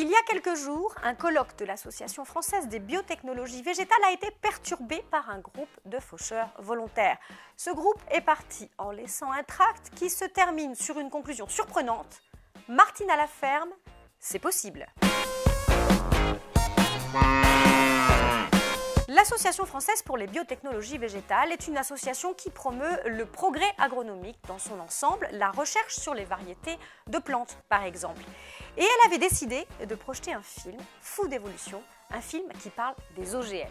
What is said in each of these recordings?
Il y a quelques jours, un colloque de l'Association française des biotechnologies végétales a été perturbé par un groupe de faucheurs volontaires. Ce groupe est parti en laissant un tract qui se termine sur une conclusion surprenante. Martine à la ferme, c'est possible. L'Association française pour les biotechnologies végétales est une association qui promeut le progrès agronomique dans son ensemble, la recherche sur les variétés de plantes par exemple. Et elle avait décidé de projeter un film, Fou d'évolution, un film qui parle des OGM.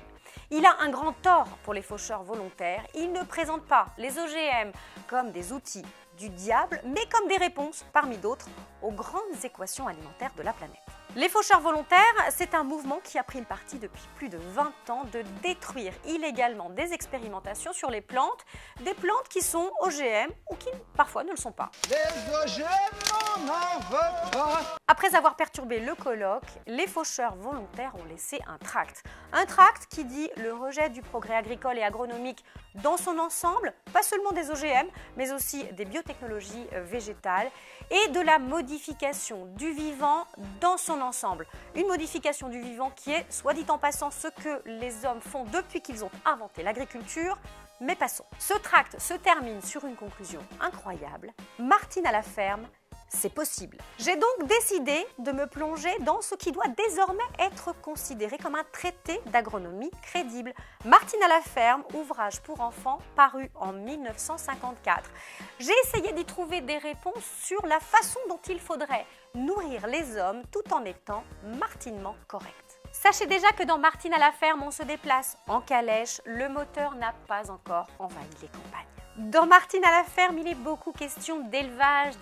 Il a un grand tort pour les faucheurs volontaires, il ne présente pas les OGM comme des outils du diable, mais comme des réponses, parmi d'autres, aux grandes équations alimentaires de la planète. Les faucheurs volontaires, c'est un mouvement qui a pris le parti depuis plus de 20 ans de détruire illégalement des expérimentations sur les plantes, des plantes qui sont OGM ou qui parfois ne le sont pas. Les OGM, on n'en veut pas. Après avoir perturbé le colloque, les faucheurs volontaires ont laissé un tract. Un tract qui dit le rejet du progrès agricole et agronomique dans son ensemble, pas seulement des OGM, mais aussi des biotechnologies végétales et de la modification du vivant dans son ensemble. Une modification du vivant qui est, soit dit en passant, ce que les hommes font depuis qu'ils ont inventé l'agriculture. Mais passons. Ce tract se termine sur une conclusion incroyable. Martine à la ferme, c'est possible. J'ai donc décidé de me plonger dans ce qui doit désormais être considéré comme un traité d'agronomie crédible. Martine à la ferme, ouvrage pour enfants paru en 1954. J'ai essayé d'y trouver des réponses sur la façon dont il faudrait nourrir les hommes tout en étant martinement correct. Sachez déjà que dans Martine à la ferme, on se déplace en calèche, le moteur n'a pas encore envahi les campagnes. Dans Martine à la ferme, il est beaucoup question d'élevage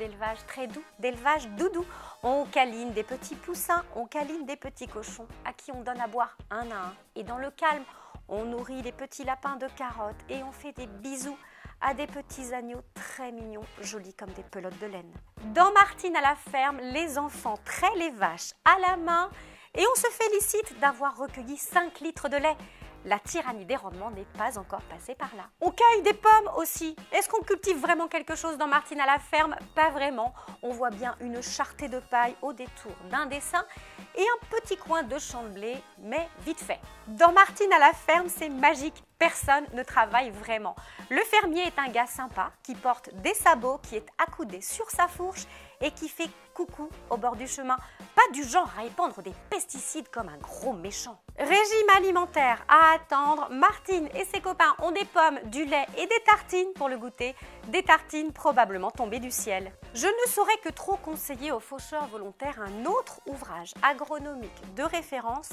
très doux, d'élevage doudou. On câline des petits poussins, on câline des petits cochons à qui on donne à boire un à un. Et dans le calme, on nourrit les petits lapins de carottes et on fait des bisous à des petits agneaux très mignons, jolis comme des pelotes de laine. Dans Martine à la ferme, les enfants traient les vaches à la main et on se félicite d'avoir recueilli 5 litres de lait. La tyrannie des rendements n'est pas encore passée par là. On cueille des pommes aussi. Est-ce qu'on cultive vraiment quelque chose dans Martine à la ferme? Pas vraiment. On voit bien une charretée de paille au détour d'un dessin et un petit coin de champ de blé, mais vite fait. Dans Martine à la ferme, c'est magique. Personne ne travaille vraiment. Le fermier est un gars sympa qui porte des sabots, qui est accoudé sur sa fourche et qui fait coucou au bord du chemin. Pas du genre à épandre des pesticides comme un gros méchant. Régime alimentaire à attendre. Martine et ses copains ont des pommes, du lait et des tartines pour le goûter. Des tartines probablement tombées du ciel. Je ne saurais que trop conseiller aux faucheurs volontaires un autre ouvrage agronomique de référence,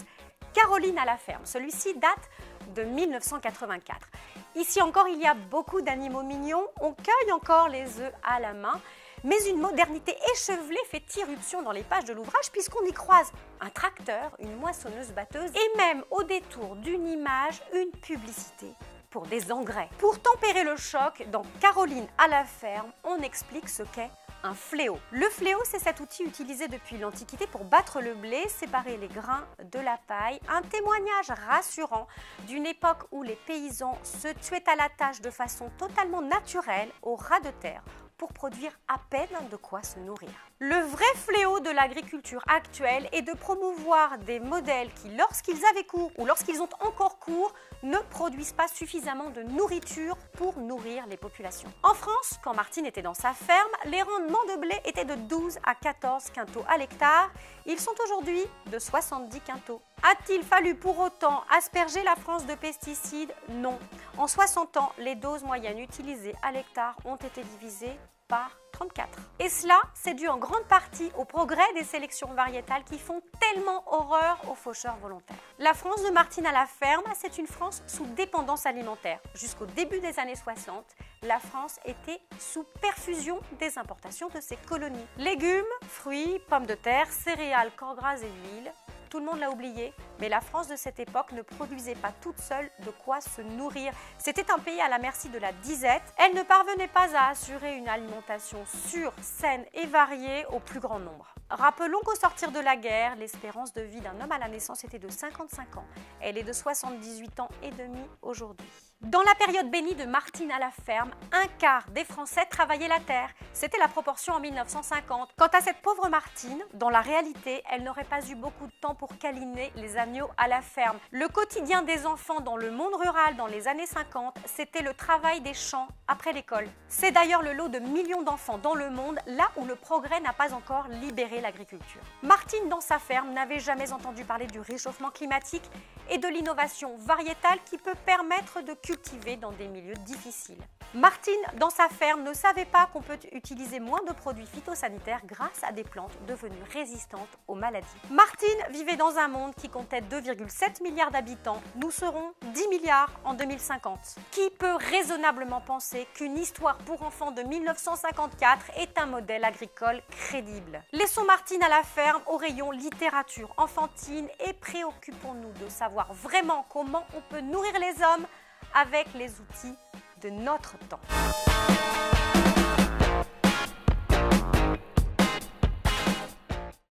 Caroline à la ferme. Celui-ci date de 1984. Ici encore, il y a beaucoup d'animaux mignons. On cueille encore les œufs à la main. Mais une modernité échevelée fait irruption dans les pages de l'ouvrage puisqu'on y croise un tracteur, une moissonneuse-batteuse et même au détour d'une image, une publicité pour des engrais. Pour tempérer le choc, dans Caroline à la ferme, on explique ce qu'est un fléau. Le fléau, c'est cet outil utilisé depuis l'Antiquité pour battre le blé, séparer les grains de la paille. Un témoignage rassurant d'une époque où les paysans se tuaient à la tâche de façon totalement naturelle, au ras de terre, pour produire à peine de quoi se nourrir. Le vrai fléau de l'agriculture actuelle est de promouvoir des modèles qui, lorsqu'ils avaient cours ou lorsqu'ils ont encore cours, ne produisent pas suffisamment de nourriture pour nourrir les populations. En France, quand Martine était dans sa ferme, les rendements de blé étaient de 12 à 14 quintaux à l'hectare. Ils sont aujourd'hui de 70 quintaux. A-t-il fallu pour autant asperger la France de pesticides? Non. En 60 ans, les doses moyennes utilisées à l'hectare ont été divisées par 34. Et cela, c'est dû en grande partie au progrès des sélections variétales qui font tellement horreur aux faucheurs volontaires. La France de Martine à la ferme, c'est une France sous dépendance alimentaire. Jusqu'au début des années 60, la France était sous perfusion des importations de ses colonies. Légumes, fruits, pommes de terre, céréales, corps gras et huile. Tout le monde l'a oublié, mais la France de cette époque ne produisait pas toute seule de quoi se nourrir. C'était un pays à la merci de la disette. Elle ne parvenait pas à assurer une alimentation sûre, saine et variée au plus grand nombre. Rappelons qu'au sortir de la guerre, l'espérance de vie d'un homme à la naissance était de 55 ans. Elle est de 78 ans et demi aujourd'hui. Dans la période bénie de Martine à la ferme, un quart des Français travaillaient la terre. C'était la proportion en 1950. Quant à cette pauvre Martine, dans la réalité, elle n'aurait pas eu beaucoup de temps pour câliner les agneaux à la ferme. Le quotidien des enfants dans le monde rural dans les années 50, c'était le travail des champs après l'école. C'est d'ailleurs le lot de millions d'enfants dans le monde, là où le progrès n'a pas encore libéré l'agriculture. Martine, dans sa ferme, n'avait jamais entendu parler du réchauffement climatique et de l'innovation variétale qui peut permettre de cultiver dans des milieux difficiles. Martine, dans sa ferme, ne savait pas qu'on peut utiliser moins de produits phytosanitaires grâce à des plantes devenues résistantes aux maladies. Martine vivait dans un monde qui comptait 2,7 milliards d'habitants. Nous serons 10 milliards en 2050. Qui peut raisonnablement penser qu'une histoire pour enfants de 1954 est un modèle agricole crédible? Laissons Martine à la ferme au rayon littérature enfantine et préoccupons-nous de savoir vraiment comment on peut nourrir les hommes avec les outils de notre temps.